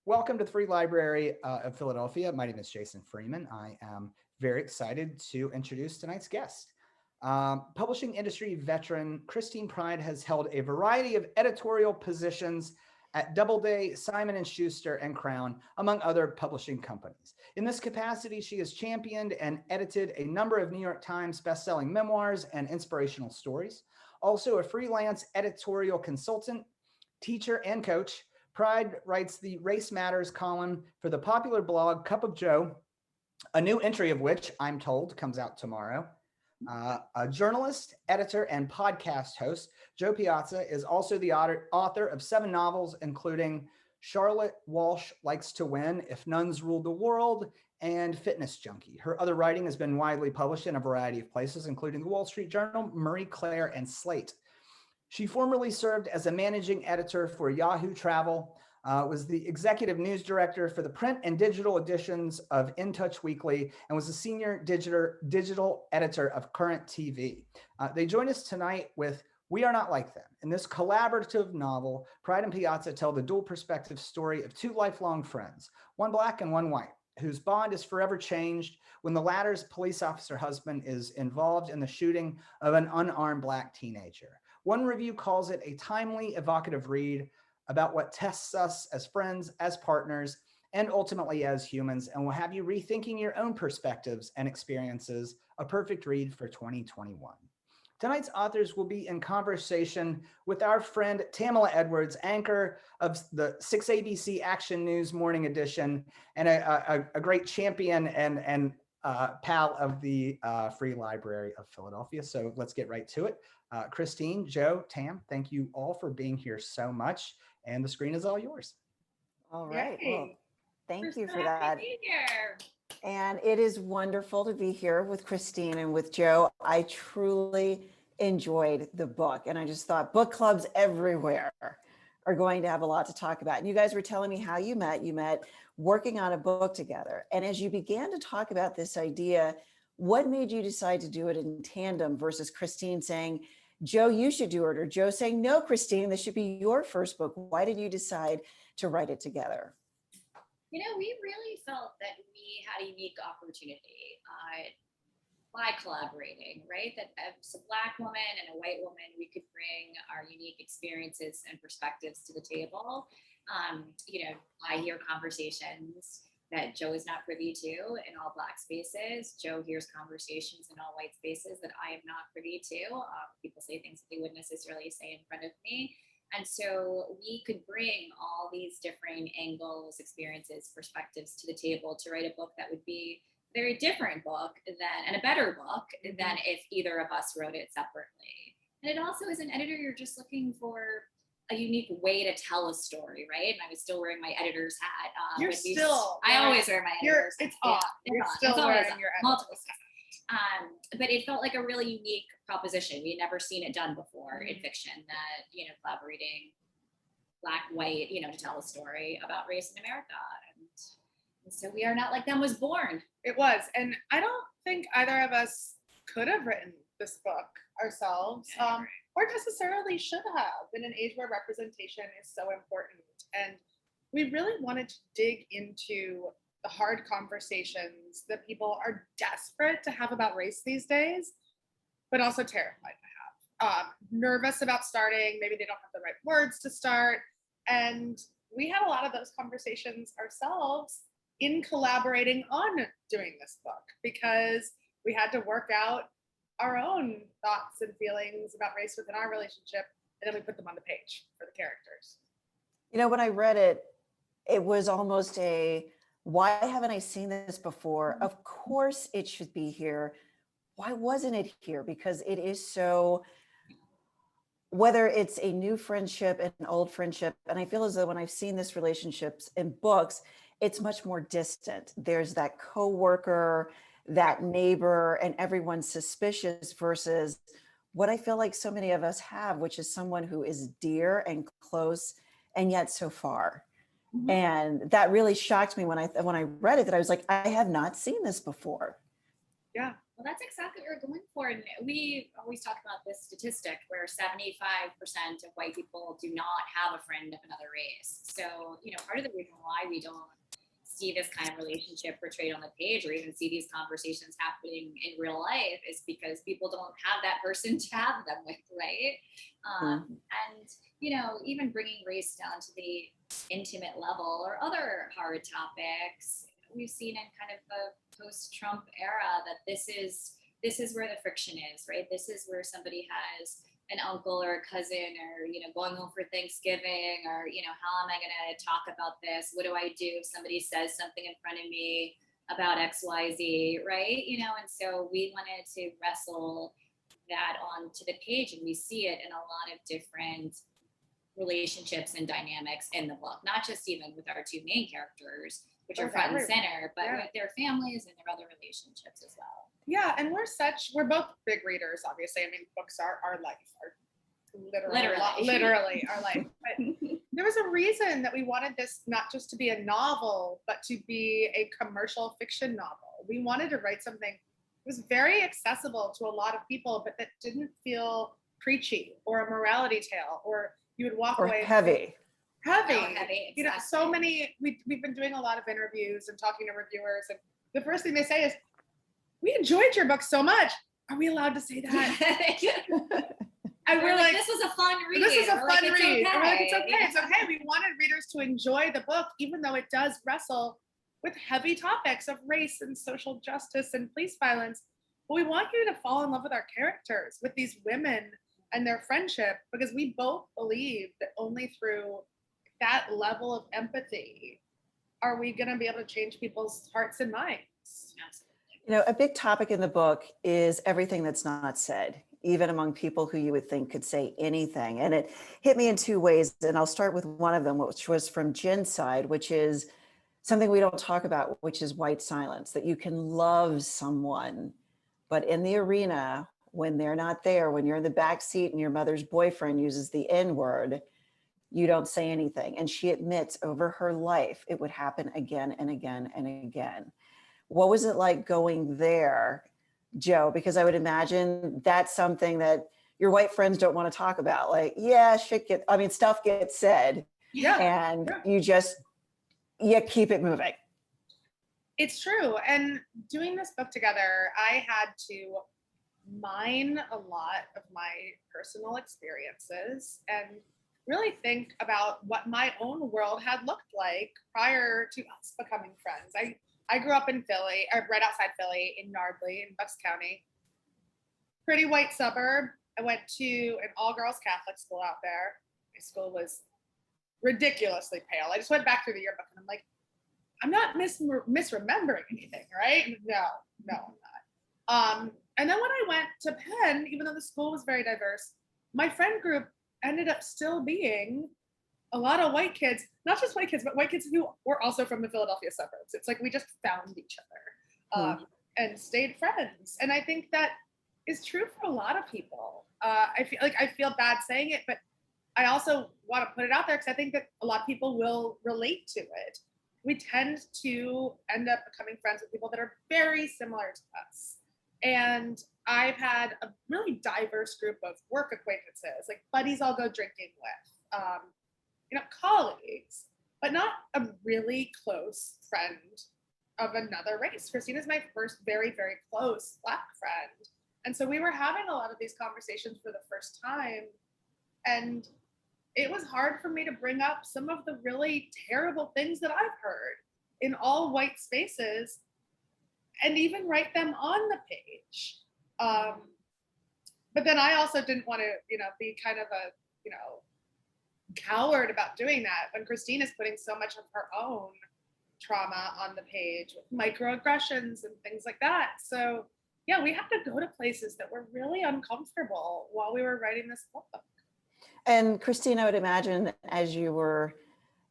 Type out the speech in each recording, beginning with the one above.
Welcome to the Free Library of Philadelphia. My name is Jason Freeman. I am very excited to introduce tonight's guest. Publishing industry veteran Christine Pride has held a variety of editorial positions at Doubleday, Simon & Schuster, and Crown, among other publishing companies. In this capacity, she has championed and edited a number of New York Times bestselling memoirs and inspirational stories. Also a freelance editorial consultant, teacher, and coach, Pride writes the Race Matters column for the popular blog Cup of Joe, a new entry of which, I'm told, comes out tomorrow. A journalist, editor, and podcast host, Jo Piazza is also the author of 7 novels, including Charlotte Walsh Likes to Win, If Nuns Ruled the World, and Fitness Junkie. Her other writing has been widely published in a variety of places, including the Wall Street Journal, Marie Claire, and Slate. She formerly served as a managing editor for Yahoo Travel, was the executive news director for the print and digital editions of In Touch Weekly, and was a senior digital editor of Current TV. They join us tonight with We Are Not Like Them. In this collaborative novel, Pride and Piazza tell the dual perspective story of 2 lifelong friends, one black and one white, whose bond is forever changed when the latter's police officer husband is involved in the shooting of an unarmed black teenager. One review calls it a timely, evocative read about what tests us as friends, as partners, and ultimately as humans, and will have you rethinking your own perspectives and experiences. A perfect read for 2021. Tonight's authors will be in conversation with our friend Tamala Edwards, anchor of the 6 ABC Action News Morning Edition, and a great champion and pal of the Free Library of Philadelphia. So let's get right to it. Christine, Jo, Tam, thank you all for being here so much. And the screen is all yours. All right. Yay. Well, thank We're you so for happy that. to be here. And it is wonderful to be here with Christine and with Jo. I truly enjoyed the book. And I just thought book clubs everywhere are going to have a lot to talk about. And you guys were telling me how you met. You met working on a book together. And as you began to talk about this idea, what made you decide to do it in tandem versus Christine saying, Jo, you should do it, or Jo saying, no, Christine, this should be your first book. Why did you decide to write it together? You know, we really felt that we had a unique opportunity by collaborating, right? That as a Black woman and a white woman, we could bring our unique experiences and perspectives to the table. You know, I hear conversations that Jo is not privy to in all Black spaces. Jo hears conversations in all white spaces that I am not privy to. People say things that they wouldn't necessarily say in front of me. And so we could bring all these different angles, experiences, perspectives to the table to write a book that would be a very different book and a better book than if either of us wrote it separately. And it also, as an editor, you're just looking for a unique way to tell a story, right? And I was still wearing my editor's hat. I always wear my editor's hat. It's on. You're still wearing your multiple stuff. But it felt like a really unique proposition. We had never seen it done before in fiction, that, you know, collaborating Black, white, you know, to tell a story about race in America. And so We Are Not Like Them was born. It was. And I don't think either of us could have written this book ourselves, or necessarily should have, in an age where representation is so important. And we really wanted to dig into the hard conversations that people are desperate to have about race these days, but also terrified to have. Nervous about starting, maybe they don't have the right words to start. And we had a lot of those conversations ourselves in collaborating on doing this book, because we had to work out our own thoughts and feelings about race within our relationship, and then we put them on the page for the characters. You know, when I read it, it was almost a, why haven't I seen this before? Of course it should be here. Why wasn't it here? Because it is so, whether it's a new friendship and an old friendship, and I feel as though when I've seen this relationships in books, it's much more distant. There's that coworker, that neighbor, and everyone's suspicious, versus what I feel like so many of us have, which is someone who is dear and close and yet so far. Mm-hmm. And that really shocked me when I read it, that I was like, I have not seen this before. Yeah, Well, that's exactly what we're going for. And we always talk about this statistic where 75% of white people do not have a friend of another race. So, part of the reason why we don't see this kind of relationship portrayed on the page or even see these conversations happening in real life is because people don't have that person to have them with, right? And, even bringing race down to the intimate level or other hard topics, we've seen in kind of the post-Trump era that this is where the friction is, right? This is where somebody has an uncle or a cousin or, going home for Thanksgiving or, how am I going to talk about this? What do I do if somebody says something in front of me about XYZ, right? And so we wanted to wrestle that onto the page, and we see it in a lot of different relationships and dynamics in the book, not just even with our two main characters, which are front and center, but with their families and their other relationships as well. Yeah, and we're both big readers, obviously. I mean, books are our life, literally our life. But there was a reason that we wanted this not just to be a novel, but to be a commercial fiction novel. We wanted to write something that was very accessible to a lot of people, but that didn't feel preachy or a morality tale, or you would walk away heavy. Exactly. So many, we've been doing a lot of interviews and talking to reviewers, and the first thing they say is, we enjoyed your book so much. Are we allowed to say that? And we're like, this was a fun read. This is a fun read. Okay. We're like, it's okay. It's okay. We wanted readers to enjoy the book, even though it does wrestle with heavy topics of race and social justice and police violence. But we want you to fall in love with our characters, with these women and their friendship, because we both believe that only through that level of empathy are we going to be able to change people's hearts and minds. Absolutely. A big topic in the book is everything that's not said, even among people who you would think could say anything. And it hit me in two ways. And I'll start with one of them, which was from Jen's side, which is something we don't talk about, which is white silence, that you can love someone, but in the arena, when they're not there, when you're in the back seat and your mother's boyfriend uses the N-word, you don't say anything. And she admits over her life, it would happen again and again and again. What was it like going there, Joe? Because I would imagine that's something that your white friends don't want to talk about. Like, yeah, stuff gets said. Yeah. And you keep it moving. It's true. And doing this book together, I had to mine a lot of my personal experiences and really think about what my own world had looked like prior to us becoming friends. I grew up in Philly, or right outside Philly, in Yardley in Bucks County. Pretty white suburb. I went to an all-girls Catholic school out there. My school was ridiculously pale. I just went back through the yearbook and I'm like, I'm not misremembering anything, right? No, I'm not. And then when I went to Penn, even though the school was very diverse, my friend group ended up still being a lot of white kids, not just white kids, but white kids who were also from the Philadelphia suburbs. It's like we just found each other and stayed friends. And I think that is true for a lot of people. I feel bad saying it, but I also want to put it out there because I think that a lot of people will relate to it. We tend to end up becoming friends with people that are very similar to us. And I've had a really diverse group of work acquaintances, like buddies I'll go drinking with, colleagues, but not a really close friend of another race. Christina's my first very, very close Black friend. And so we were having a lot of these conversations for the first time. And it was hard for me to bring up some of the really terrible things that I've heard in all white spaces and even write them on the page. But then I also didn't want to, be kind of a, coward about doing that when Christine is putting so much of her own trauma on the page with microaggressions and things like that. So yeah, we had to go to places that were really uncomfortable while we were writing this book. And Christine, I would imagine as you were,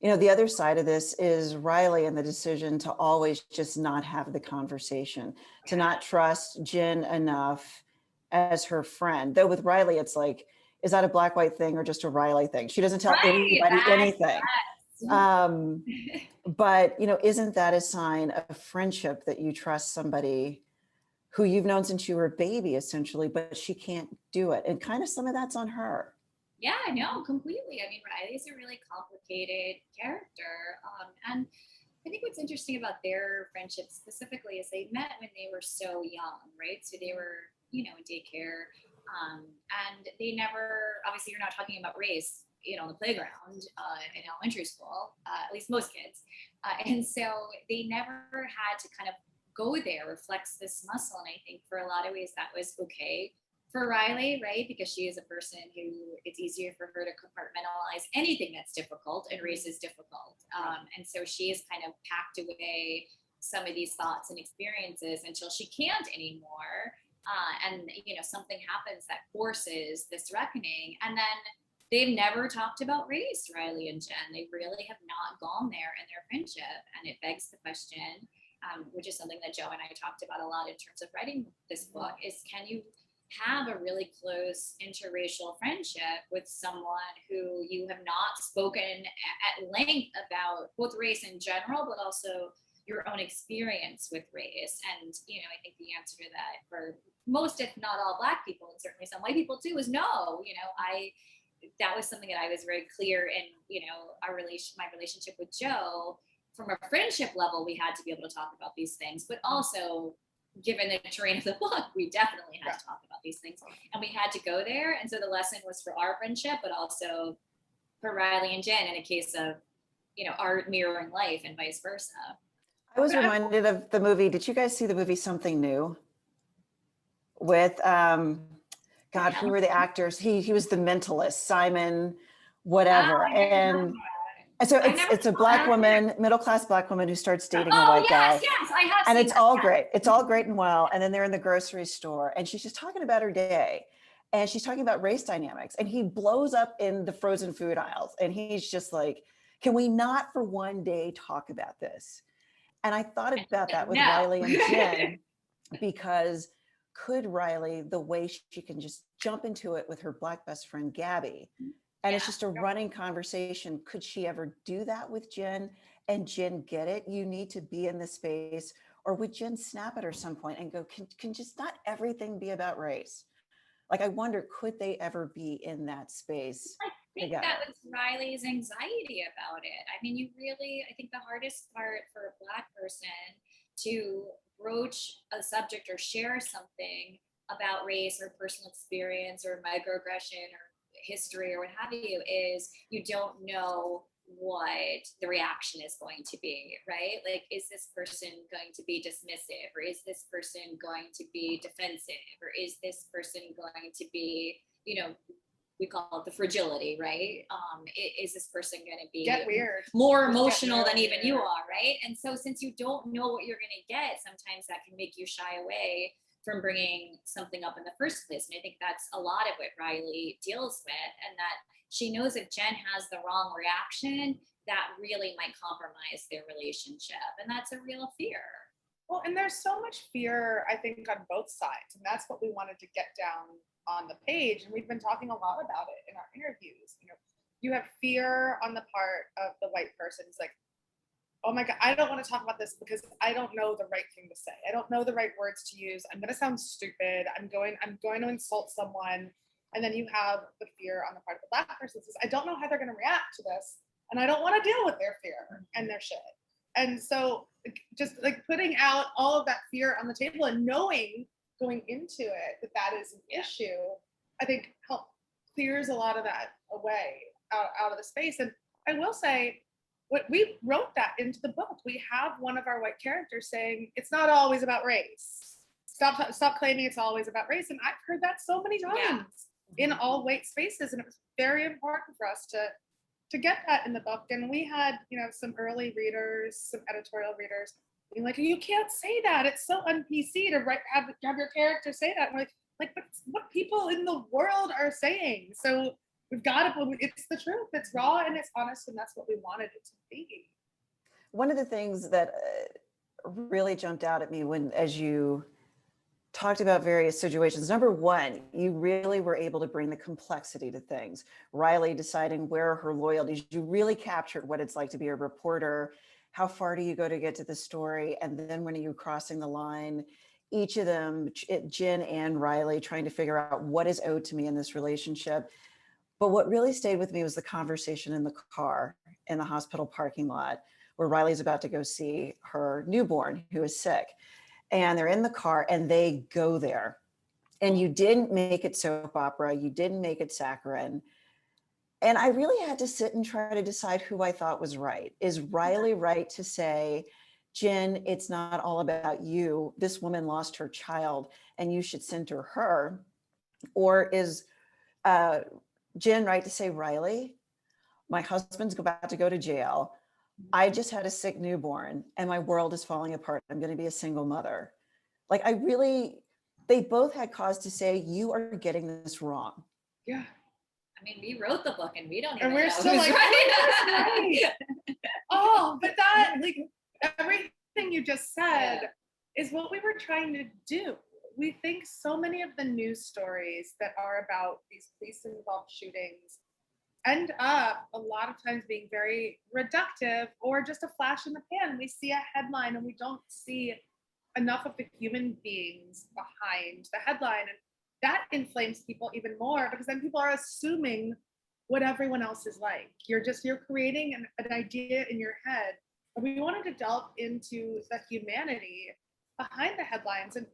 the other side of this is Riley and the decision to always just not have the conversation, to not trust Jen enough as her friend. Though with Riley, it's like, is that a Black-white thing or just a Riley thing? She doesn't tell anybody anything. But, isn't that a sign of friendship that you trust somebody who you've known since you were a baby, essentially, but she can't do it. And kind of some of that's on her. Yeah, no, completely. I mean, Riley's a really complicated character. And I think what's interesting about their friendship specifically is they met when they were so young, right? So they were, in daycare. And they never, obviously, you're not talking about race, on the playground in elementary school, at least most kids. And so they never had to kind of go there or flex this muscle. And I think for a lot of ways that was okay for Riley, right? Because she is a person who it's easier for her to compartmentalize anything that's difficult, and race is difficult. And so she has kind of packed away some of these thoughts and experiences until she can't anymore. And something happens that forces this reckoning. And then they've never talked about race, Riley and Jen. They really have not gone there in their friendship. And it begs the question, which is something that Joe and I talked about a lot in terms of writing this book, is can you have a really close interracial friendship with someone who you have not spoken at length about both race in general, but also your own experience with race? And, I think the answer to that for most, if not all, Black people, and certainly some white people too, is no. That was something that I was very clear in, my relationship with Joe. From a friendship level, we had to be able to talk about these things, but also given the terrain of the book, we definitely had to talk about these things, and we had to go there. And so the lesson was for our friendship, but also for Riley and Jen in a case of, our mirroring life and vice versa. I was reminded of the movie. Did you guys see the movie Something New? With, God, who were the actors? He was the mentalist, Simon, whatever. And so it's a Black woman, middle-class Black woman who starts dating a white guy. Yes, I have. And it's all great. It's all great and well. And then they're in the grocery store and she's just talking about her day. And she's talking about race dynamics. And he blows up in the frozen food aisles. And he's just like, can we not for one day talk about this? And I thought about that with Riley and Jen, because could Riley, the way she can just jump into it with her Black best friend, Gabby, and it's just a running conversation. Could she ever do that with Jen and Jen get it? You need to be in this space. Or would Jen snap at her some point and go, can just not everything be about race? Like, I wonder, could they ever be in that space? I think that was Riley's anxiety about it. I mean, I think the hardest part for a Black person to broach a subject or share something about race or personal experience or microaggression or history or what have you is you don't know what the reaction is going to be, right? Like, is this person going to be dismissive, or is this person going to be defensive, or is this person going to be, we call it the fragility, right? Is this person going to be more emotional than even you are, right? And so since you don't know what you're going to get, sometimes that can make you shy away from bringing something up in the first place. And I think that's a lot of what Riley deals with, and that she knows if Jen has the wrong reaction, that really might compromise their relationship. And that's a real fear. Well, and there's so much fear, I think, on both sides. And that's what we wanted to get down on the page. And we've been talking a lot about it in our interviews. You have fear on the part of the white person. It's like, oh my God, I don't want to talk about this because I don't know the right thing to say. I don't know the right words to use. I'm going to sound stupid. I'm going to insult someone. And then you have the fear on the part of the Black person says, I don't know how they're going to react to this. And I don't want to deal with their fear and their shit. And so just like putting out all of that fear on the table and knowing going into it that is an issue, I think clears a lot of that away out of the space. And I will say, we wrote that into the book. We have one of our white characters saying, it's not always about race. Stop claiming it's always about race. And I've heard that so many times in all white spaces. And it was very important for us to get that in the book. And we had, some early readers, some editorial readers being like, you can't say that. It's so un-PC to have your character say that. And we're like, but it's what people in the world are saying. So we've got to, it's the truth. It's raw and it's honest. And that's what we wanted it to be. One of the things that really jumped out at me as you talked about various situations. Number one, you really were able to bring the complexity to things. Riley deciding where are her loyalties. You really captured what it's like to be a reporter. How far do you go to get to the story? And then when are you crossing the line each of them, Jen and Riley, trying to figure out what is owed to me in this relationship. But what really stayed with me was the conversation in the car in the hospital parking lot where Riley's about to go see her newborn who is sick. And they're in the car and they go there. And you didn't make it soap opera. You didn't make it saccharine. And I really had to sit and try to decide who I thought was right. Is Riley right to say, Jen, it's not all about you. This woman lost her child and you should center her. Or is Jen right to say, Riley, my husband's about to go to jail. I just had a sick newborn and my world is falling apart. I'm going to be a single mother. Like they both had cause to say, you are getting this wrong. Yeah. I mean, we wrote the book and we don't even And we're know still who's like, right. oh, but that, like, everything you just said is what we were trying to do. We think so many of the news stories that are about these police-involved shootings end up a lot of times being very reductive or just a flash in the pan. We see a headline and we don't see enough of the human beings behind the headline. And that inflames people even more because then people are assuming what everyone else is like. You're creating an idea in your head. And we wanted to delve into the humanity behind the headlines. And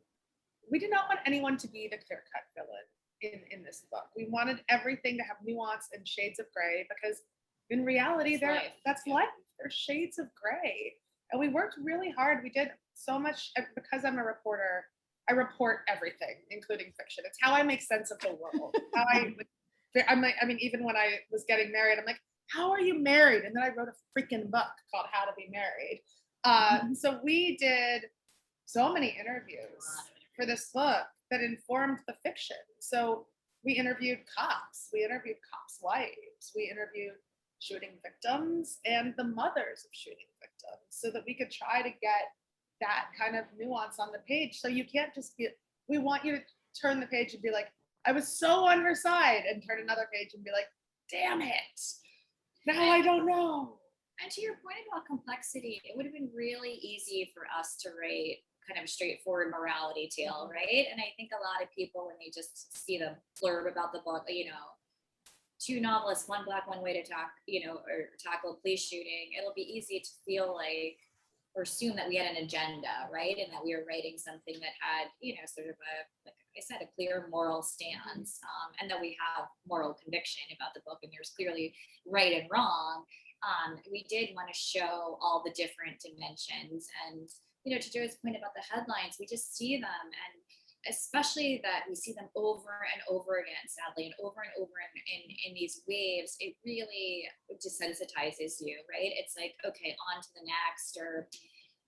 we did not want anyone to be the clear-cut villain in this book. We wanted everything to have nuance and shades of gray because in reality, that's life. There's shades of gray. And we worked really hard. We did so much because I'm a reporter. I report everything, including fiction. It's how I make sense of the world. Even when I was getting married, I'm like, how are you married? And then I wrote a freaking book called How to Be Married. So we did so many interviews for this book that informed the fiction. So we interviewed cops, we interviewed cops' wives, we interviewed shooting victims and the mothers of shooting victims so that we could try to get that kind of nuance on the page. So you can't just we want you to turn the page and be like, I was so on her side, and turn another page and be like, damn it, now I don't know. And to your point about complexity, it would have been really easy for us to write kind of a straightforward morality tale, right? And I think a lot of people, when they just see the blurb about the book, two novelists, one black, one way to talk, or tackle a police shooting, it'll be easy to feel like, or assume that we had an agenda, right? And that we were writing something that had, sort of like I said, a clear moral stance, and that we have moral conviction about the book, and there's clearly right and wrong. We did want to show all the different dimensions, and to Joe's point about the headlines, we just see them, and especially that we see them over and over again, sadly, and over in these waves, it really desensitizes you, right? It's like, okay, on to the next, or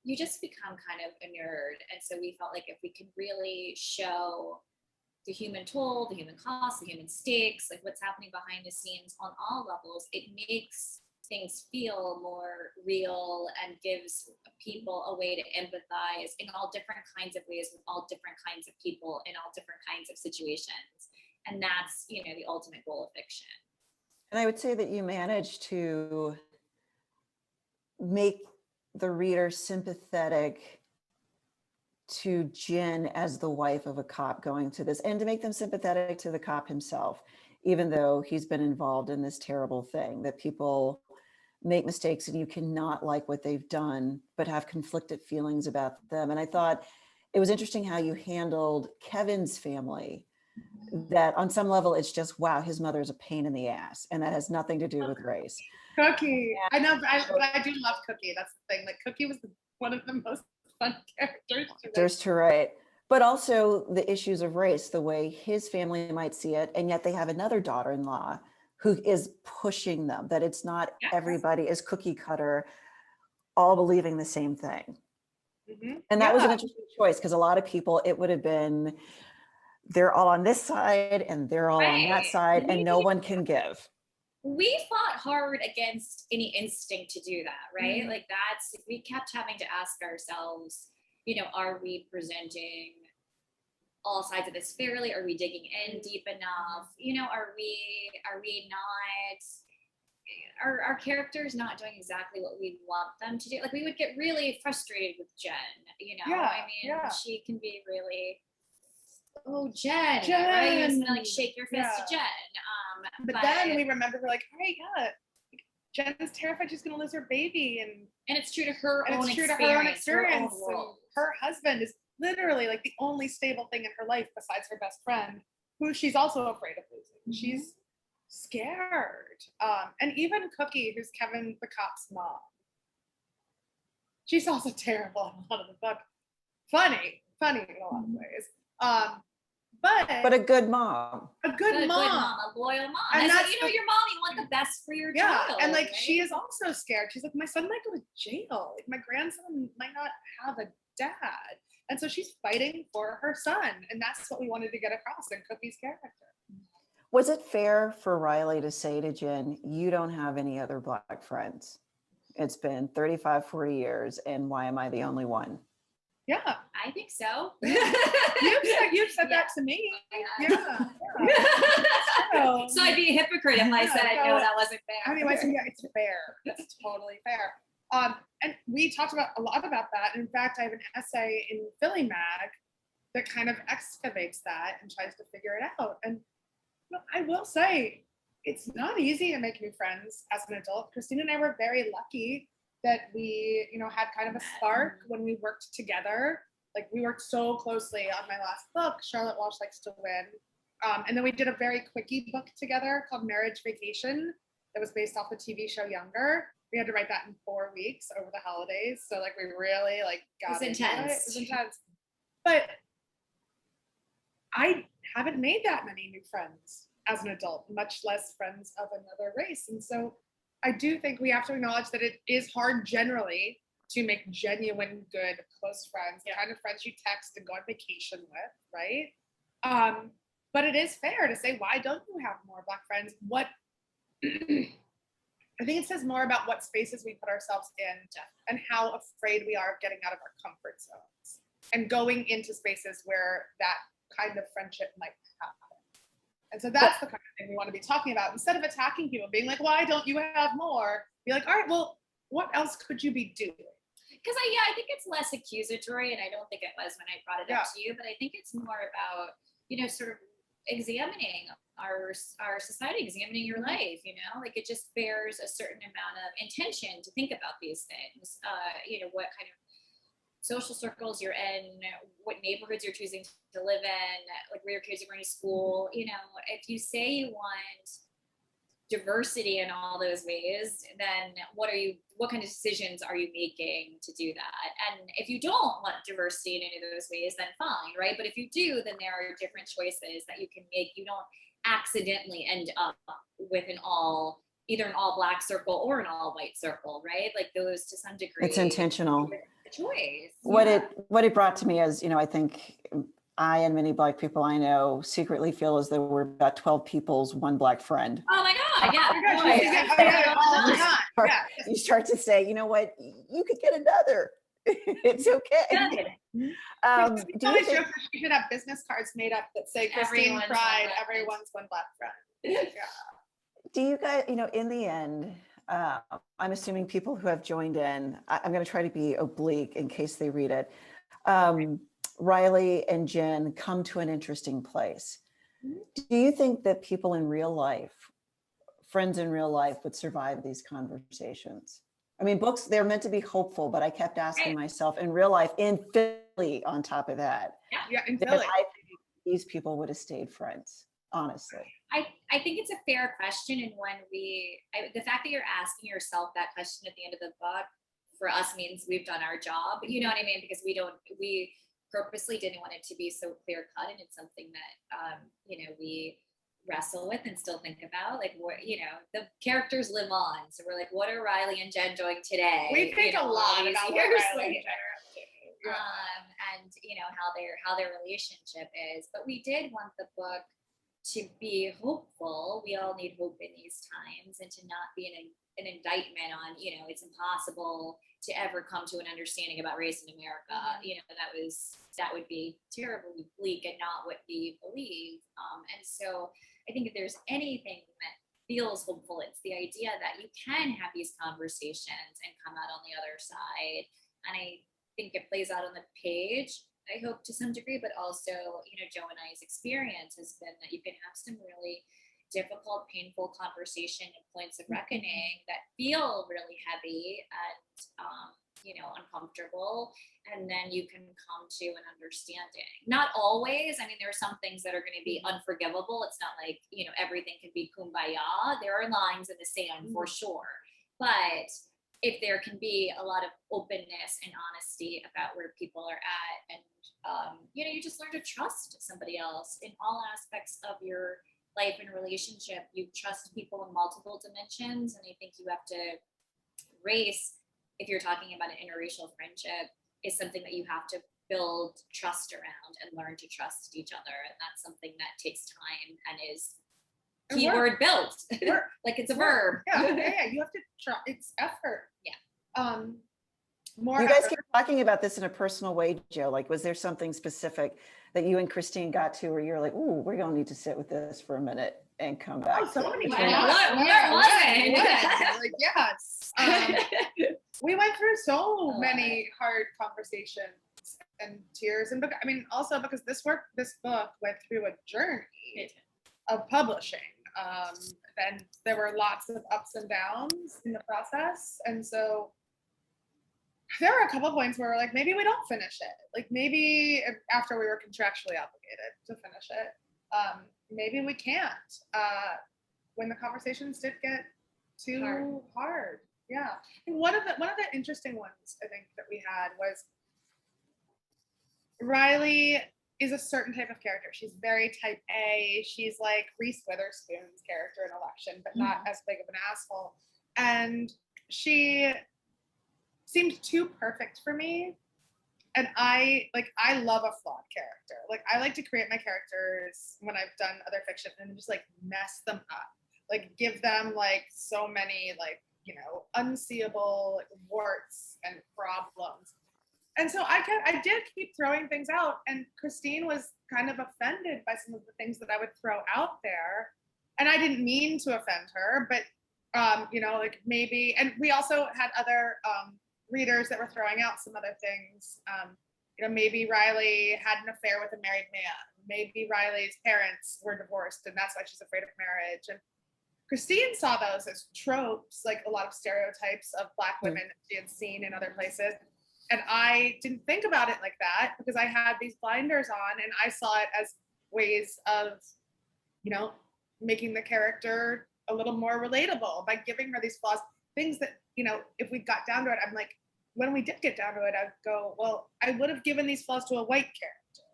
you just become kind of a nerd. And so we felt like if we could really show the human toll, the human cost, the human stakes, like what's happening behind the scenes on all levels, it makes things feel more real and gives people a way to empathize in all different kinds of ways with all different kinds of people in all different kinds of situations. And that's, the ultimate goal of fiction. And I would say that you managed to make the reader sympathetic to Jen as the wife of a cop going to this, and to make them sympathetic to the cop himself, even though he's been involved in this terrible thing, that people make mistakes and you cannot like what they've done, but have conflicted feelings about them. And I thought it was interesting how you handled Kevin's family, that on some level, it's just, wow, his mother's a pain in the ass. And that has nothing to do with race. Cookie. I know, but I do love Cookie. That's the thing. Like, Cookie was one of the most fun characters to write. But also the issues of race, the way his family might see it. And yet they have another daughter-in-law who is pushing them, that it's not everybody is cookie cutter, all believing the same thing. Mm-hmm. And that was an interesting choice, because a lot of people, it would have been, they're all on this side and they're all on that side, and no one can give. We fought hard against any instinct to do that, right? Mm-hmm. Like we kept having to ask ourselves, are we presenting all sides of this fairly? Are we digging in deep enough? Are we not our characters not doing exactly what we want them to do. Like we would get really frustrated with Jen, you know. Yeah, I mean, yeah. she can be really, oh Jen, right? You just like shake your fist Yeah. to Jen. But then we remember, we're like, all right, yeah, Jen's terrified she's gonna lose her baby, and it's true to her and own it's true to experience, her own experience. her own world. Her husband is literally like the only stable thing in her life besides her best friend, who she's also afraid of losing. She's scared. And even Cookie, who's Kevin the cop's mom, she's also terrible in a lot of the book. Funny in a lot of ways. But a good mom. A good mom, a loyal mom. And that's you know, your mom, you want the best for your child. And like right? she is also scared. She's like, my son might go to jail. Like my grandson might not have a dad. And so she's fighting for her son. And that's what we wanted to get across in Cookie's character. Was it fair for Riley to say to Jen, you don't have any other Black friends? It's been 35, 40 years, and why am I the only one? Yeah. I think so. You've said that to me. Yeah. So I'd be a hypocrite if I said no, that wasn't fair. Anyway, so yeah, it's fair. It's totally fair. And we talked about a lot about that. In fact, I have an essay in Philly Mag that kind of excavates that and tries to figure it out. And I will say, it's not easy to make new friends as an adult. Christine and I were very lucky that we, had kind of a spark when we worked together. Like we worked so closely on my last book, Charlotte Walsh Likes to Win. And then we did a very quickie book together called Marriage Vacation that was based off the TV show Younger. We had to write that in 4 weeks over the holidays. So like we really got into it. It was intense. But I haven't made that many new friends as an adult, much less friends of another race. And so I do think we have to acknowledge that it is hard generally to make genuine, good, close friends, the kind of friends you text and go on vacation with, right? But it is fair to say, why don't you have more Black friends? What I think it says more about what spaces we put ourselves in and how afraid we are of getting out of our comfort zones and going into spaces where that kind of friendship might happen. And so that's the kind of thing we want to be talking about. Instead of attacking people, being like, why don't you have more? Be like, all right, well, what else could you be doing? Because I think it's less accusatory, and I don't think it was when I brought it up to you, but I think it's more about, sort of examining our society, examining your life, like it just bears a certain amount of intention to think about these things, what kind of social circles you're in, what neighborhoods you're choosing to live in, like where your kids are going to school. If you say you want diversity in all those ways, then what kind of decisions are you making to do that? And if you don't want diversity in any of those ways, then fine, right? But if you do, then there are different choices that you can make. You don't accidentally end up with either an all Black circle or an all white circle, right? Like those, to some degree, it's intentional. Choice. What it brought to me as, I think I and many Black people I know secretly feel as though we're about 12 people's one Black friend. Oh my God, yeah. You start to say, you know what, you could get another. It's okay. Do you think you should have business cards made up that say Christine Pride, everyone's one Black friend? Yeah. Do you guys, in the end, I'm assuming people who have joined in, I'm going to try to be oblique in case they read it. Riley and Jen come to an interesting place. Do you think that people in real life, friends in real life, would survive these conversations? I mean, books, they're meant to be hopeful, but I kept asking myself in real life, in Philly on top of that, in Philly, I think these people would have stayed friends, honestly. I think it's a fair question, and when the fact that you're asking yourself that question at the end of the book, for us means we've done our job. You know what I mean? Because we purposely didn't want it to be so clear cut, and it's something that we wrestle with and still think about. Like, what, the characters live on, so we're like, what are Riley and Jen doing today? We think a lot about what Riley and Jen are up to. And how their relationship is. But we did want the book to be hopeful. We all need hope in these times, and to not be an indictment on, it's impossible to ever come to an understanding about race in America. That would be terribly bleak and not what we believe. And so I think if there's anything that feels hopeful. It's the idea that you can have these conversations and come out on the other side. And I think it plays out on the page, I hope, to some degree, but also, Joe and I's experience has been that you can have some really difficult, painful conversation and points of reckoning that feel really heavy and, uncomfortable. And then you can come to an understanding. Not always. I mean, there are some things that are going to be unforgivable. It's not like, everything can be kumbaya. There are lines in the sand for sure. But if there can be a lot of openness and honesty about where people are at, and, you just learn to trust somebody else in all aspects of your life and relationship. You trust people in multiple dimensions. And I think you have to race, if you're talking about an interracial friendship, is something that you have to build trust around and learn to trust each other. And that's something that takes time and is keyword built. Like it's a verb. Yeah. You have to try. It's effort. Yeah. More. You guys effort. keep talking about this in a personal way, Joe. Like, was there something specific that you and Christine got to where you're like, "Ooh, we're gonna need to sit with this for a minute and come back"? Oh, so many. What was it? Like, yes. We went through so many hard conversations and tears, and also because this book went through a journey of publishing. And there were lots of ups and downs in the process, and so there were a couple of points where we're like, maybe we don't finish it. Like maybe after we were contractually obligated to finish it, maybe we can't. When the conversations did get too hard. Yeah. And one of the interesting ones I think that we had was Riley is a certain type of character. She's very type A. She's like Reese Witherspoon's character in Election, but not as big of an asshole. And she seemed too perfect for me. And I love a flawed character. Like I like to create my characters when I've done other fiction and just like mess them up. Like give them like so many like, unseeable like, warts and problems. And so I did keep throwing things out, and Christine was kind of offended by some of the things that I would throw out there. And I didn't mean to offend her, but like maybe, and we also had other readers that were throwing out some other things. Maybe Riley had an affair with a married man. Maybe Riley's parents were divorced and that's why she's afraid of marriage. And Christine saw those as tropes, like a lot of stereotypes of Black women that she had seen in other places. And I didn't think about it like that because I had these blinders on and I saw it as ways of, making the character a little more relatable by giving her these flaws, things that, if we got down to it, I'm like, when we did get down to it, I'd go, well, I would have given these flaws to a white character.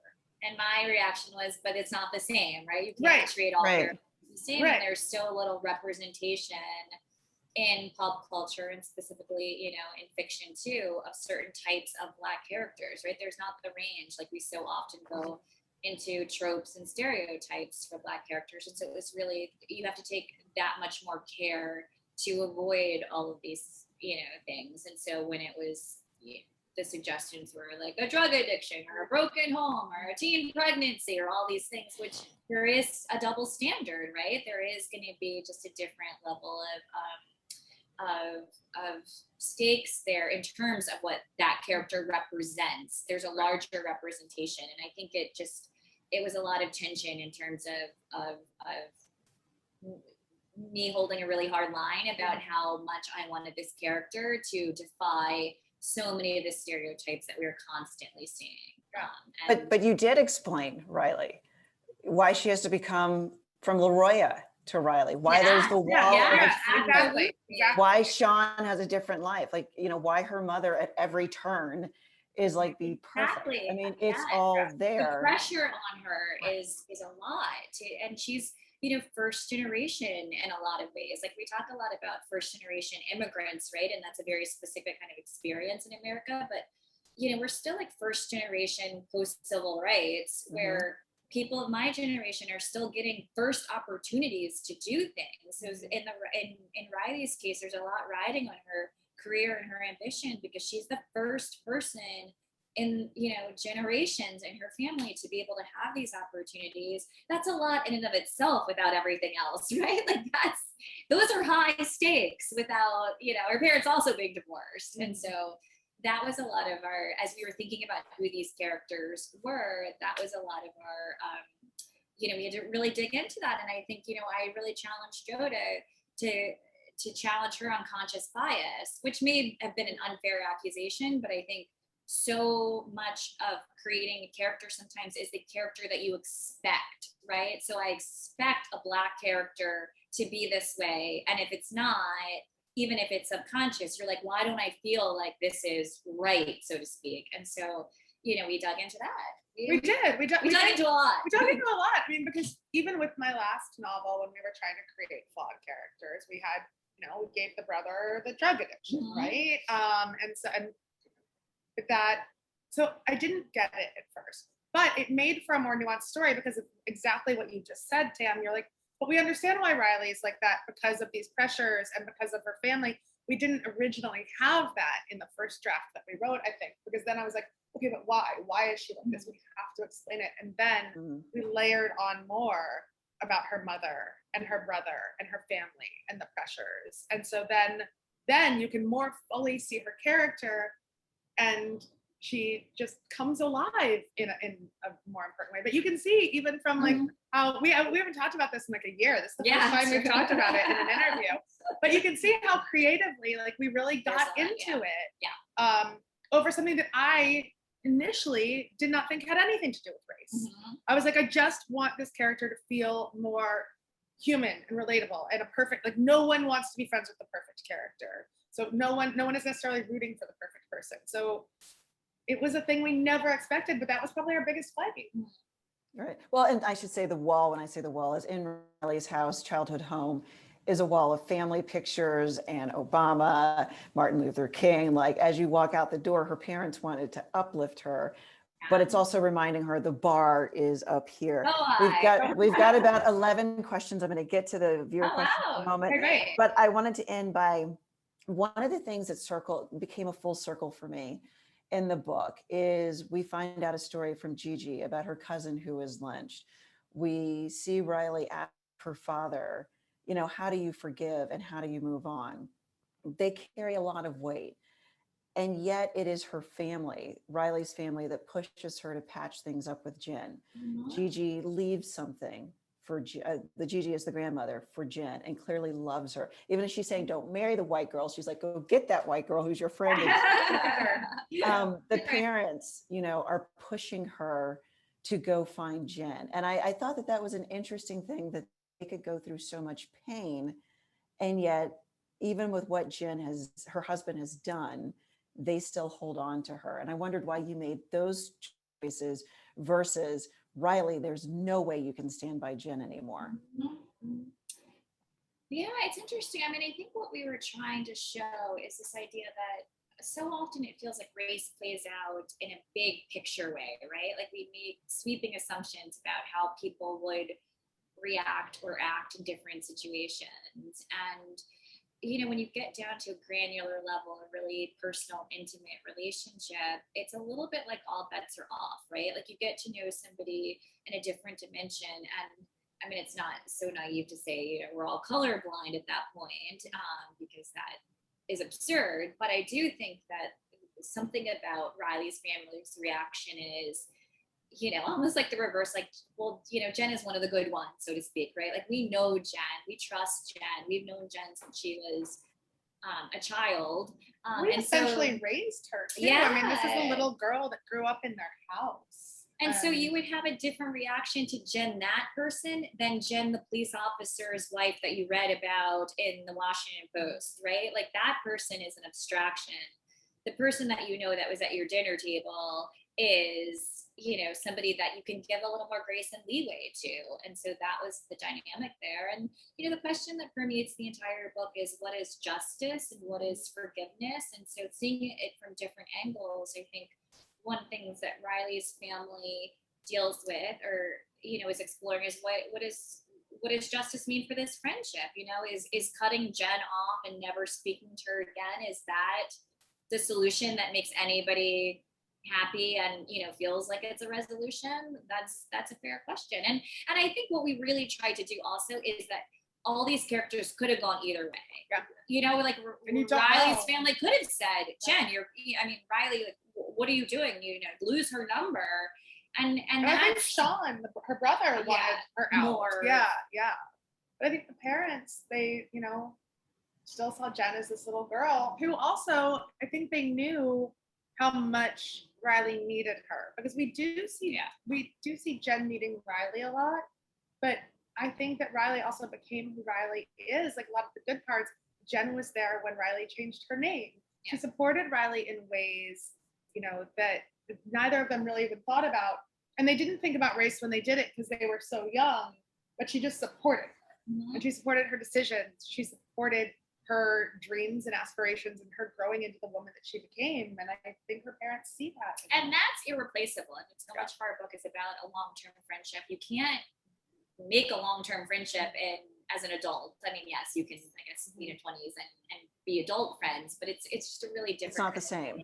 And my reaction was, but it's not the same, right? You can't treat all characters the same, and there's so little representation in pop culture and specifically, in fiction too, of certain types of Black characters, right? There's not the range, like we so often go into tropes and stereotypes for Black characters. And so it's really, you have to take that much more care to avoid all of these, things. And so when it was, the suggestions were like a drug addiction or a broken home or a teen pregnancy or all these things, which there is a double standard, right? There is going to be just a different level of stakes there in terms of what that character represents. There's a larger representation. And I think it was a lot of tension in terms of me holding a really hard line about how much I wanted this character to defy so many of the stereotypes that we were constantly seeing. But you did explain, Riley, why she has to become from LaRoya to Riley, why there's the wall, Exactly. why Sean has a different life, like, why her mother at every turn is like be perfect. Exactly. I mean, it's all there. The pressure on her is a lot, and she's first generation in a lot of ways. Like we talk a lot about first generation immigrants, right? And that's a very specific kind of experience in America. But we're still like first generation post civil rights, where people of my generation are still getting first opportunities to do things. So in Riley's case, there's a lot riding on her career and her ambition because she's the first person in generations in her family to be able to have these opportunities. That's a lot in and of itself without everything else, right? Like those are high stakes without, her parents also being divorced. And so that was a lot of our, as we were thinking about who these characters were, that was a lot of our, we had to really dig into that. And I think, I really challenged Jo to challenge her unconscious bias, which may have been an unfair accusation, but I think so much of creating a character sometimes is the character that you expect, right? So I expect a Black character to be this way. And if it's not, even if it's subconscious, you're like, why don't I feel like this is right, so to speak? And so, we dug into that. We dug into a lot. We dug into a lot. I mean, because even with my last novel, when we were trying to create flawed characters, we had, we gave the brother the drug addiction, right? So I didn't get it at first, but it made for a more nuanced story because of exactly what you just said, Tam. You're like, but we understand why Riley is like that because of these pressures and because of her family. We didn't originally have that in the first draft that we wrote, I think, because then I was like, okay, but why? Why is she like this? We have to explain it. And then we layered on more about her mother and her brother and her family and the pressures. And so then you can more fully see her character, and she just comes alive in a more important way. But you can see even from like how we haven't talked about this in like a year. This is the first time we've talked about it in an interview. But you can see how creatively like we really got into it over something that I initially did not think had anything to do with race. I was like, I just want this character to feel more human and relatable and a perfect, like no one wants to be friends with the perfect character. So no one is necessarily rooting for the perfect person. So it was a thing we never expected, but that was probably our biggest fight. Right. Well, and I should say the wall, when I say the wall, is in Riley's house, childhood home, is a wall of family pictures and Obama, Martin Luther King. Like as you walk out the door, her parents wanted to uplift her, but it's also reminding her the bar is up here. We've got about 11 questions. I'm going to get to the viewer questions in a moment, but I wanted to end by one of the things that became a full circle for me in the book is we find out a story from Gigi about her cousin who was lynched. We see Riley ask her father, how do you forgive and how do you move on? They carry a lot of weight. And yet it is her family, Riley's family, that pushes her to patch things up with Jen. Gigi leaves something for the Gigi is the grandmother for Jen and clearly loves her. Even if she's saying, don't marry the white girl, she's like, go get that white girl who's your friend. The parents, are pushing her to go find Jen. And I thought that was an interesting thing that they could go through so much pain. And yet, even with what her husband has done, they still hold on to her. And I wondered why you made those choices versus Riley, there's no way you can stand by Jen anymore. Yeah, it's interesting. I mean, I think what we were trying to show is this idea that so often it feels like race plays out in a big picture way, right? Like we make sweeping assumptions about how people would react or act in different situations. And when you get down to a granular level, a really personal, intimate relationship, it's a little bit like all bets are off, right? Like you get to know somebody in a different dimension. And I mean, it's not so naive to say, we're all colorblind at that point, because that is absurd. But I do think that something about Riley's family's reaction is, almost like the reverse, like, well, Jen is one of the good ones, so to speak, right? Like we know Jen, we trust Jen, we've known Jen since she was a child. We essentially raised her too. Yeah. I mean, this is a little girl that grew up in their house. And so you would have a different reaction to Jen, that person, than Jen, the police officer's wife that you read about in the Washington Post, right? Like that person is an abstraction. The person that that was at your dinner table is, somebody that you can give a little more grace and leeway to. And so that was the dynamic there. And, the question that permeates the entire book is what is justice and what is forgiveness? And so seeing it from different angles, I think one of the things that Riley's family deals with or, is exploring is what does justice mean for this friendship? Is cutting Jen off and never speaking to her again, is that the solution that makes anybody happy and feels like it's a resolution, that's a fair question. And I think what we really tried to do also is that all these characters could have gone either way. Yeah. Like Riley's family could have said, Jen, Riley, like, what are you doing? Lose her number. And I think Sean, her brother, wanted her out. More. Yeah. But I think the parents, they, still saw Jen as this little girl who also, I think they knew how much Riley needed her, because we do see Jen needing Riley a lot, but I think that Riley also became who Riley is. Like a lot of the good parts, Jen was there when Riley changed her name. Yeah. She supported Riley in ways, that neither of them really even thought about. And they didn't think about race when they did it because they were so young, but she just supported her. Mm-hmm. And she supported her decisions. She supported her dreams and aspirations and her growing into the woman that she became. And I think her parents see that. And that's irreplaceable. And so much of our book is about a long-term friendship. You can't make a long-term friendship as an adult. I mean, yes, you can, I guess, 20s and be adult friends, but it's just a really different. It's not the same.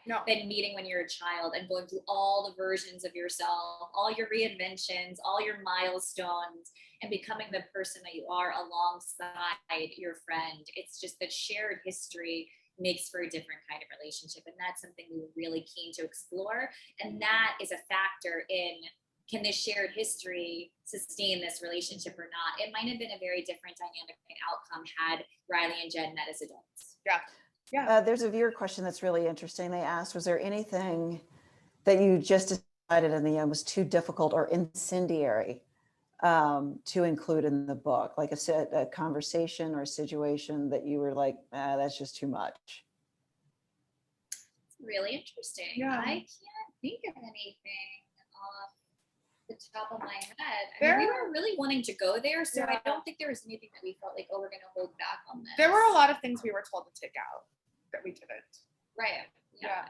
Than meeting when you're a child and going through all the versions of yourself, all your reinventions, all your milestones, and becoming the person that you are alongside your friend. It's just that shared history makes for a different kind of relationship. And that's something we were really keen to explore. And that is a factor in, can this shared history sustain this relationship or not? It might have been a very different dynamic and outcome had Riley and Jen met as adults. Yeah. There's a viewer question that's really interesting. They asked, was there anything that you just decided in the end was too difficult or incendiary to include in the book? Like a conversation or a situation that you were like, that's just too much? It's really interesting. Yeah. I can't think of anything off the top of my head. We were really wanting to go there, so I don't think there was anything that we felt like, we're going to hold back on this. There were a lot of things we were told to take out that we didn't. Right. Yeah.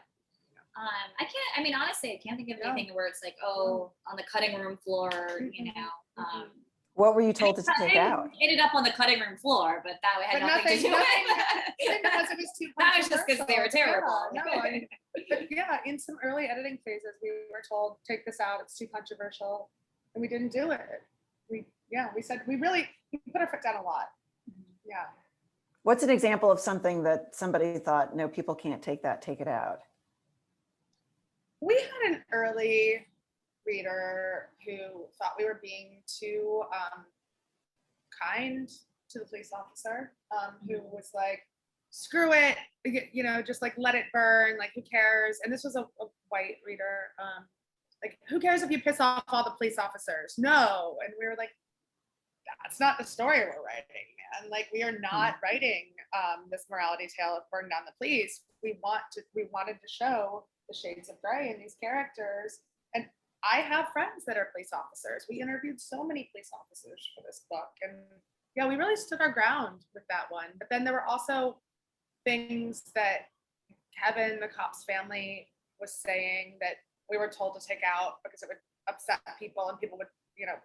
Honestly, I can't think of anything where it's like, on the cutting room floor, What were you told to take out? Ended up on the cutting room floor, but that had nothing to do with it. Because it was too that was just because they were terrible. But in some early editing phases, we were told, take this out, it's too controversial, and we didn't do it. We said we put our foot down a lot. Yeah. What's an example of something that somebody thought, no, people can't take that, take it out? We had an early reader who thought we were being too kind to the police officer, who was like, screw it, just like let it burn, like who cares? And this was a white reader, like, who cares if you piss off all the police officers? No. And we were like, that's not the story we're writing, man. Like, we are not writing this morality tale of burn down the police. We wanted to show the shades of gray in these characters. And I have friends that are police officers. We interviewed so many police officers for this book. And we really stood our ground with that one. But then there were also things that Kevin, the cop's family, was saying that we were told to take out because it would upset people, and people would,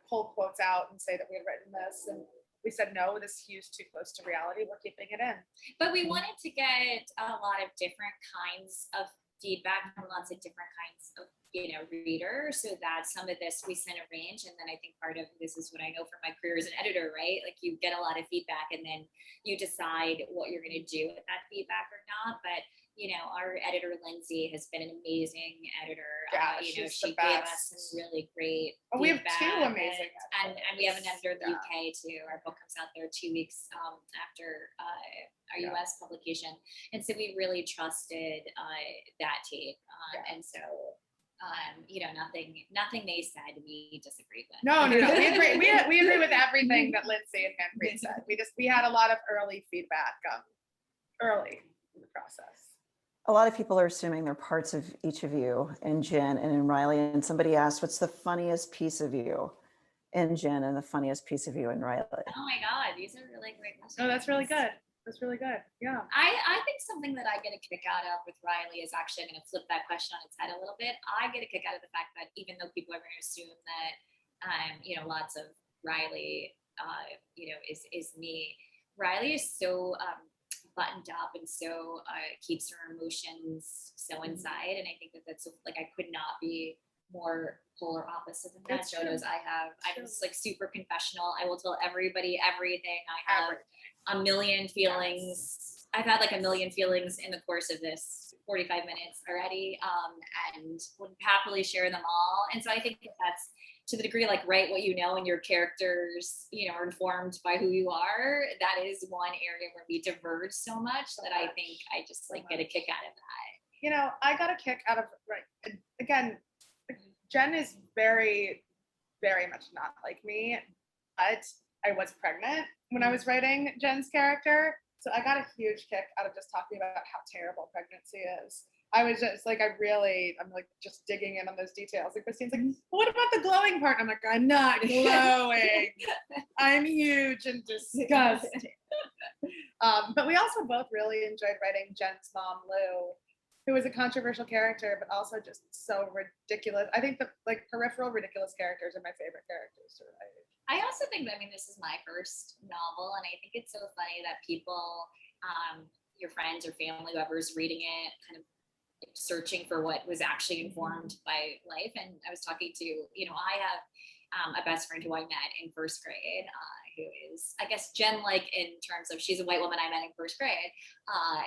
pull quotes out and say that we had written this. And we said, no, this hew's too close to reality. We're keeping it in. But we wanted to get a lot of different kinds of feedback from lots of different kinds of, readers, so that some of this we sent a range. And then I think part of this is what I know from my career as an editor, right? Like, you get a lot of feedback and then you decide what you're going to do with that feedback or not. But our editor Lindsay has been an amazing editor. She gave us some really great feedback. We have two amazing and we have an editor in the UK too. Our book comes out there 2 weeks after our US publication, and so we really trusted that tape. And so nothing they said we disagreed with. No. We agree with everything that Lindsay and Henry said. We had a lot of early feedback early in the process. A lot of people are assuming they're parts of each of you in Jen and in Riley. And somebody asked, what's the funniest piece of you in Jen and the funniest piece of you in Riley? Oh my God, these are really great questions. Oh, that's really good. That's really good. Yeah. I think something that I get a kick out of with Riley is actually, I'm going to flip that question on its head a little bit. I get a kick out of the fact that even though people are going to assume that, lots of Riley, is me, Riley is so buttoned up and so keeps her emotions so inside. And I think that's like, I could not be more polar opposite than that. Joe knows I'm just like super confessional. I will tell everybody everything. I have a million feelings. I've had like a million feelings in the course of this 45 minutes already, and would happily share them all. And so I think that's, to the degree like write what you know and your characters, are informed by who you are. That is one area where we diverge so much that I think I just like get a kick out of that. I got a kick out of, right, again, Jen is very, very much not like me, but I was pregnant when I was writing Jen's character. So I got a huge kick out of just talking about how terrible pregnancy is. I was just like, I'm like just digging in on those details. And Christine's like, what about the glowing part? I'm like, I'm not glowing. I'm huge and disgusting. But we also both really enjoyed writing Jen's mom, Lou, who was a controversial character, but also just so ridiculous. I think the like peripheral ridiculous characters are my favorite characters to write. I also think that, this is my first novel, and I think it's so funny that people, your friends or family, whoever's reading it, kind of searching for what was actually informed by life. And I was talking to, I have a best friend who I met in first grade, who is, I guess, Jen-like in terms of she's a white woman I met in first grade,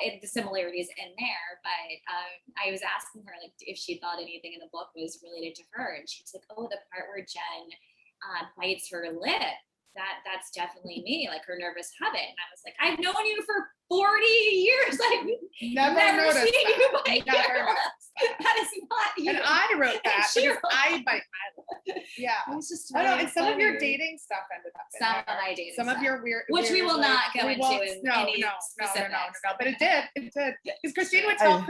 and the similarities in there. But I was asking her like if she thought anything in the book was related to her, and she's like, oh, the part where Jen bites her lip. That's definitely me, like her nervous habit. And I was like, I've known you for 40 years. I've never seen you bite your lips. That is not you. And I wrote that because I bite my lip. Yeah. It was just really and some funny. of your dating stuff ended up in some there. of my dating some stuff. of your weird, which we will not go into in any specifics. No. But it did. Because Christine would call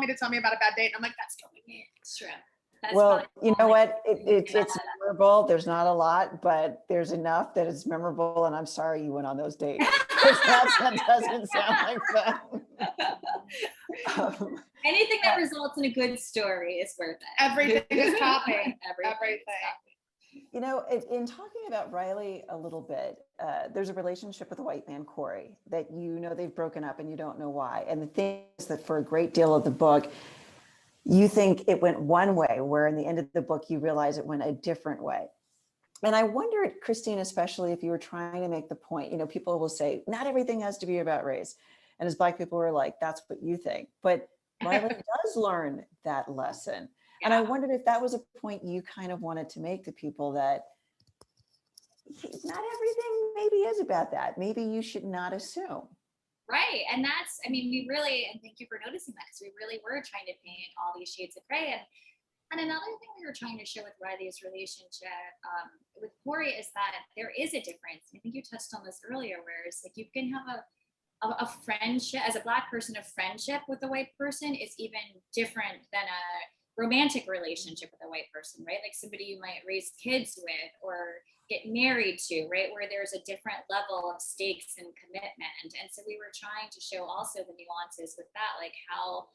me to tell me about a bad date, and I'm like, that's going in. It's true. That's well, you know what? It's memorable. There's not a lot, but there's enough that it's memorable. And I'm sorry you went on those dates. That doesn't sound like fun. Anything that results in a good story is worth it. Everything is copy. Everything. In talking about Riley a little bit, there's a relationship with a white man, Corey, that they've broken up and you don't know why. And the thing is that for a great deal of the book, you think it went one way, where in the end of the book, you realize it went a different way. And I wondered, Christine, especially if you were trying to make the point, people will say, not everything has to be about race. And as Black people are like, that's what you think. But Riley does learn that lesson. Yeah. And I wondered if that was a point you kind of wanted to make to people, that not everything maybe is about that. Maybe you should not assume. Right. And that's, we really, and thank you for noticing that, because we really were trying to paint all these shades of gray. And another thing we were trying to show with Riley's relationship with Corey is that there is a difference. I think you touched on this earlier, where it's like you can have a friendship, as a Black person, a friendship with a white person is even different than a romantic relationship with a white person, right? Like somebody you might raise kids with or get married to, right? Where there's a different level of stakes and commitment. And so we were trying to show also the nuances with that, like how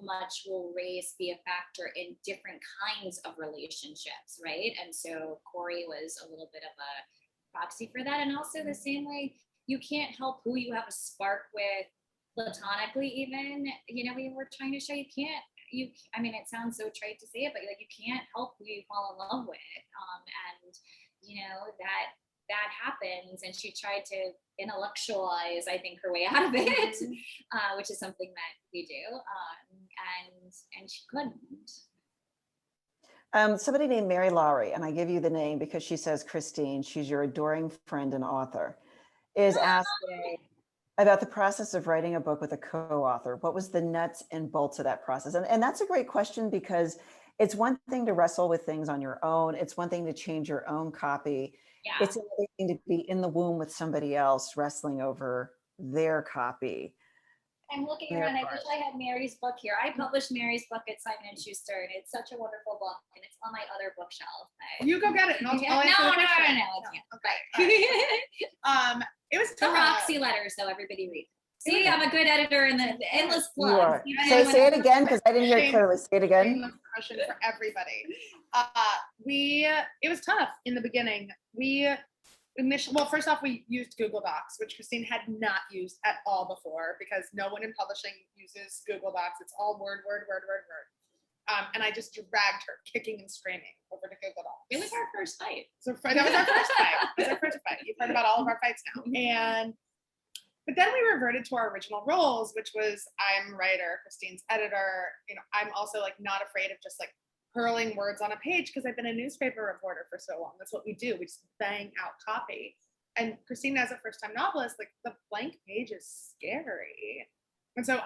much will race be a factor in different kinds of relationships, right? And so Corey was a little bit of a proxy for that. And also the same way, you can't help who you have a spark with platonically even, we were trying to show it sounds so trite to say it, but like you can't help who you fall in love with. That happens. And she tried to intellectualize, I think, her way out of it, which is something that we do. And she couldn't. Somebody named Mary Lowry, and I give you the name because she says Christine, she's your adoring friend and author, is asking about the process of writing a book with a co-author. What was the nuts and bolts of that process? And that's a great question, because it's one thing to wrestle with things on your own. It's one thing to change your own copy. Yeah. It's another thing to be in the womb with somebody else wrestling over their copy. I'm looking around. I wish I had Mary's book here. I published Mary's book at Simon & Schuster, and it's such a wonderful book, and it's on my other bookshelf. You go get it. No. Okay. It was the Roxy letters, though. Everybody read. See, I'm a good editor in the endless plug. Say it again, because I didn't hear it clearly. Say it again. Promotion for everybody. It was tough in the beginning. well, first off, we used Google Docs, which Christine had not used at all before because no one in publishing uses Google Docs. It's all word. And I just dragged her kicking and screaming over to Google Docs. It was our first fight. So that was our first fight. It was our first fight. You've heard about all of our fights now. But then we reverted to our original roles, which was I'm writer, Christine's editor. You know, I'm also like not afraid of just like hurling words on a page because I've been a newspaper reporter for so long. That's what we do. We just bang out copy. And Christine, as a first-time novelist, like the blank page is scary. And so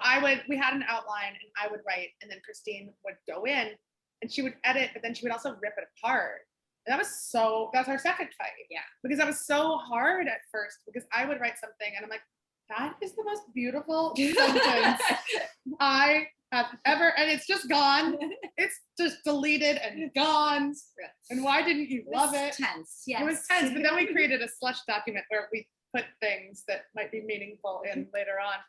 we had an outline and I would write, and then Christine would go in and she would edit, but then she would also rip it apart. And that's our second fight. Yeah. Because that was so hard at first because I would write something and I'm like, that is the most beautiful sentence I have ever, and it's just gone. It's just deleted and gone. And why didn't you love it? Tense, yes. It was tense, but then we created a slush document where we put things that might be meaningful in later on.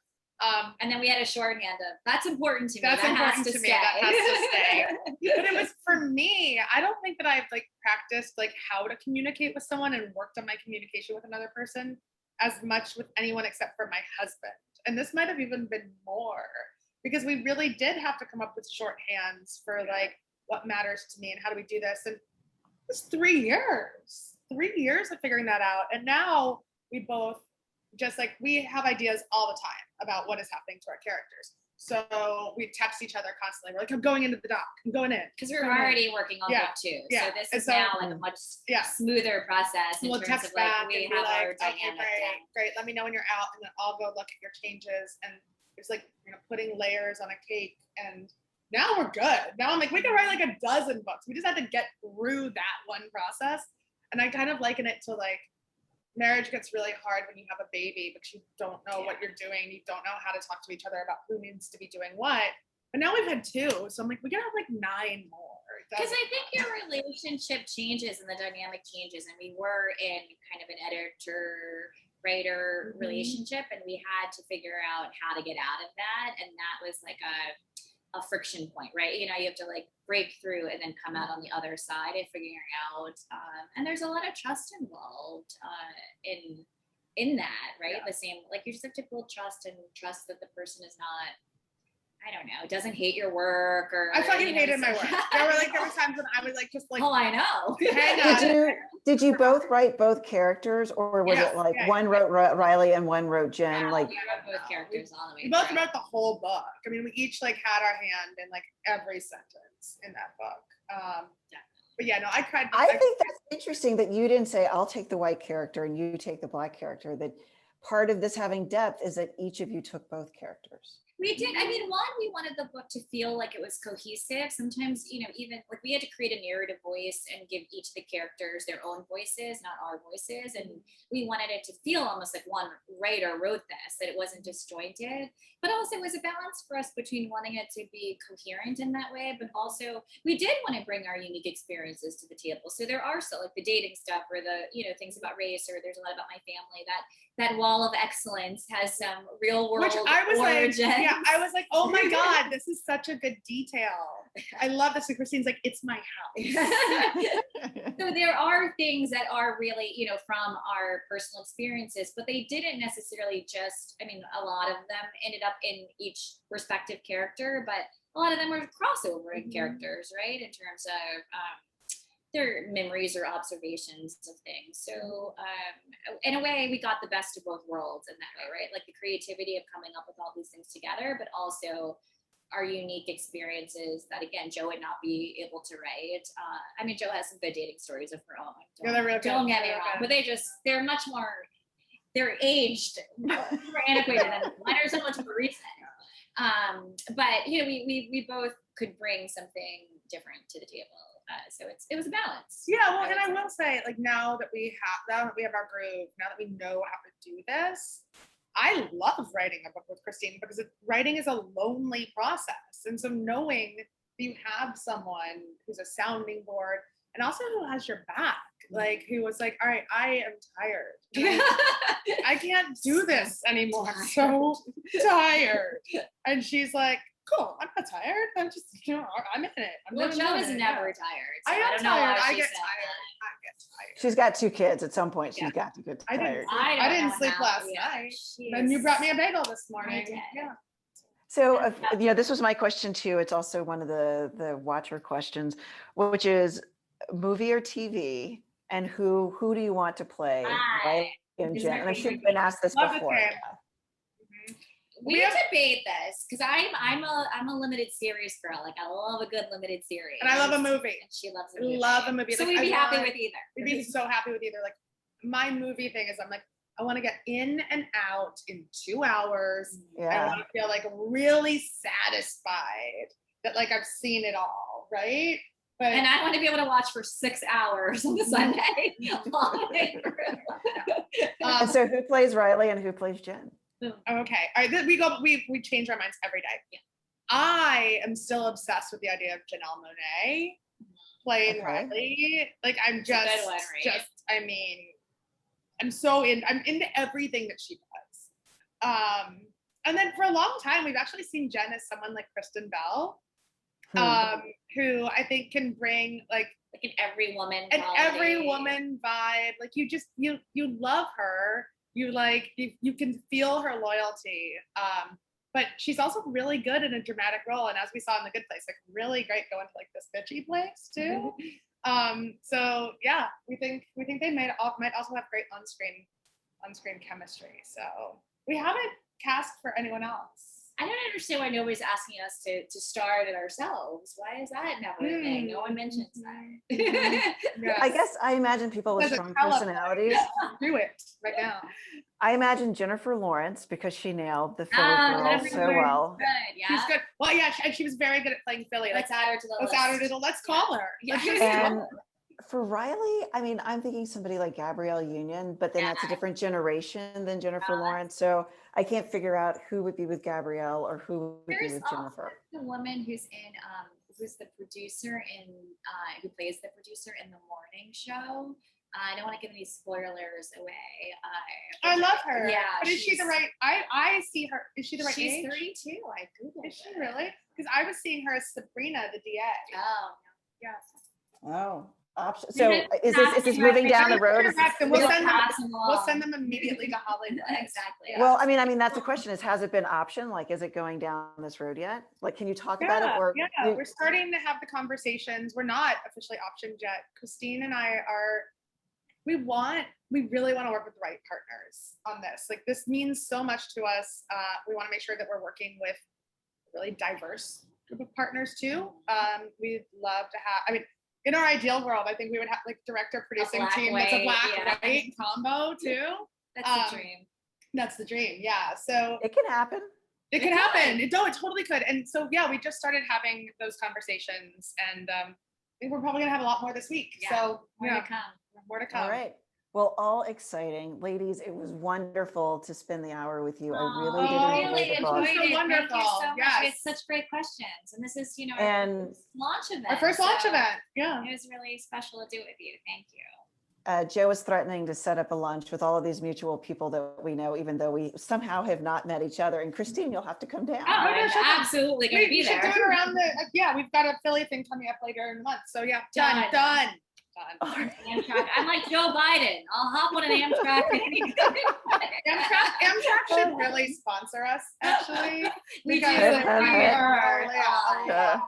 And then we had a shorthand of, that's important to me. That's important to me. That has to stay. But it was for me, I don't think that I've like practiced like how to communicate with someone and worked on my communication with another person as much with anyone except for my husband. And this might have even been more because we really did have to come up with shorthands for like what matters to me and how do we do this. And it was 3 years of figuring that out. And now we both just like, we have ideas all the time about what is happening to our characters. So we text each other constantly. We're like, I'm going into the doc. I'm going in. Because we're already working on book 2. Yeah. So this is now like a much smoother process in terms text of like, back we and have like, our dynamic down. Great. Let me know when you're out and then I'll go look at your changes. And it's like, you know, putting layers on a cake. And now we're good. Now I'm like, we can write like a dozen books. We just had to get through that one process. And I kind of liken it to like, marriage gets really hard when you have a baby because you don't know what you're doing. You don't know how to talk to each other about who needs to be doing what. But now we've had 2. So I'm like, we can have like 9 more. Because I think your relationship changes and the dynamic changes. And we were in kind of an editor-writer relationship, and we had to figure out how to get out of that. And that was like a friction point, right? You know, you have to like break through and then come out on the other side and figuring out. And there's a lot of trust involved in that, right? The same, like you just have to build trust and trust that the person is not, I don't know, doesn't hate your work or. I fucking hated my work. There were times when I would like just like. Oh, I know. Did you both write both characters, or was it like one wrote Riley and one wrote Jen? Yeah, like we wrote both characters all the way. We both wrote the whole book. I mean, we each like had our hand in like every sentence in that book. But yeah, no, I cried. I think that's interesting that you didn't say, I'll take the white character and you take the black character. That part of this having depth is that each of you took both characters. We did. I mean, one, we wanted the book to feel like it was cohesive. Sometimes, you know, even like we had to create a narrative voice and give each of the characters their own voices, not our voices. And we wanted it to feel almost like one writer wrote this, that it wasn't disjointed. But also it was a balance for us between wanting it to be coherent in that way, but also we did want to bring our unique experiences to the table. So there are still like the dating stuff or the, you know, things about race, or there's a lot about my family. That wall of excellence has some real world origins. Like, I was like, oh my God, this is such a good detail. I love this. And Christine's like, it's my house. So there are things that are really, you know, from our personal experiences, but they didn't necessarily just, I mean, a lot of them ended up in each respective character, but a lot of them were crossover in characters, right? In terms of their memories or observations of things. So in a way, we got the best of both worlds in that way, right? Like the creativity of coming up with all these things together, but also our unique experiences that, again, Jo would not be able to write. I mean, Jo has some good dating stories of her own. Don't get me wrong, but they're much more, they're aged, more antiquated, and mine are so much more recent. But, you know, we both could bring something different to the table. So it was a balance. Yeah, well, and I will say, like, now that we have our groove, now that we know how to do this, I love writing a book with Christine because writing is a lonely process. And so knowing that you have someone who's a sounding board and also who has your back, like who was like, all right, I am tired. I can't do this anymore. I'm so tired. And she's like, cool. I'm not tired. I'm just, I'm in it. Well, Joe is never tired. So I am don't know tired. why I she get said tired. that. I get tired. She's got 2 kids. At some point, she's Yeah. got to get I tired. didn't know sleep how- last yeah, night. she And you is- brought me a bagel this morning. did. Yeah. So, this was my question too. It's also one of the watcher questions, which is movie or TV, and who do you want to play? Riley and This is Jen. my And I'm sure favorite you've been asked this Love this before. game. Yeah. We debate this because I'm a limited series girl. Like I love a good limited series. And I love a movie. And she loves a I movie. love a movie. So Like, we'd be I happy want- with either. We'd be so happy with either. Like my movie thing is I'm like, I want to get in and out in 2 hours. I Yeah. want to feel like really satisfied that like I've seen it all, right? But And I want to be able to watch for 6 hours on a Sunday. all the way through. And so who plays Riley and who plays Jen? okay. All right, we change our minds every day. Yeah. I am still obsessed with the idea of Janelle Monáe playing Okay. Riley. Like I'm It's a good just one, right? I mean, I'm into everything that she does. And then for a long time, we've actually seen Jen as someone like Kristen Bell, who I think can bring like Like an every woman. an quality. every woman vibe. Like you just you love her. You like you can feel her loyalty. But she's also really good in a dramatic role, and as we saw in The Good Place, like really great going to like this bitchy place too. So yeah, we think they might also have great on-screen chemistry. So we haven't cast for anyone else. I don't understand why nobody's asking us to star it ourselves. Why is that never a thing? No one mentions that. Yes. I guess I imagine people with There's a strong talent. personalities. Do it right now. I imagine Jennifer Lawrence, because she nailed the Philly girl Jennifer so Lawrence. well. Good, yeah. She's good. Well, yeah, and she was very good at playing Philly. Like, Let's add her to the let's list. add her to the. Let's call her. Yeah. Let's just And call her. for Riley, I mean, I'm thinking somebody like Gabrielle Union, but then that's a Yeah. different generation than Jennifer Yeah. Lawrence. So I can't figure out who would be with Gabrielle or who would be There's with also Jennifer. the woman who's in who's the producer in who plays the producer in the morning show. I don't want to give any spoilers away. I love her. Yeah, But is she the she's- right? I see her. Is she the right She's age? 32. I googled. Is she it. really? Because I was seeing her as Sabrina, the DA. Oh. Yeah. Oh, option. So just is have this to moving make down sure the road? you're Is correct, this- and we'll We'll send them. pass them We'll along. send them immediately to Hollywood. Exactly. Well, I mean, that's the question is, has it been optioned? Like, is it going down this road yet? Like, can you talk about it? Or Yeah, you- we're starting to have the conversations. We're not officially optioned yet. Christine and I are. We really want to work with the right partners on this. Like this means so much to us. We want to make sure that we're working with a really diverse group of partners too. We'd love to have. I mean, in our ideal world, I think we would have like director producing black team that's a white, black yeah. white combo too. That's the dream. That's the dream. Yeah. So it can happen. it could It happen. could. It totally could. And so, yeah, we just started having those conversations, and I think we're probably gonna have a lot more this week. Yeah, So More yeah, to come. more to come. All right. Well, all exciting. Ladies, it was wonderful to spend the hour with you. I really did Oh, enjoy really the enjoyed book. So it. Thank you wonderful. so much. Yes. We had such great questions, and this is, our And first launch event. Our first launch so event. Yeah. It was really special to do it with you. Thank you. Joe is threatening to set up a lunch with all of these mutual people that we know, even though we somehow have not met each other. And Christine, you'll have to come down. Oh, I'm sure. absolutely going to be We should there. do it around the. Yeah, we've got a Philly thing coming up later in the month. So yeah, done. All right. Amtrak. I'm like Joe Biden. I'll hop on an Amtrak. Amtrak should really sponsor us, actually. We do. because We we are. are- Yeah.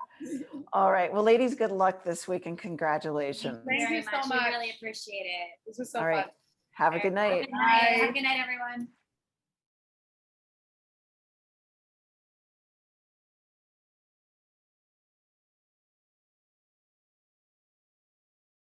All right. Well, ladies, good luck this week and congratulations. Thank Very you so much. much. We really appreciate it. This was so All right. fun. Have a good night. Good night. Bye. Have a good night, everyone.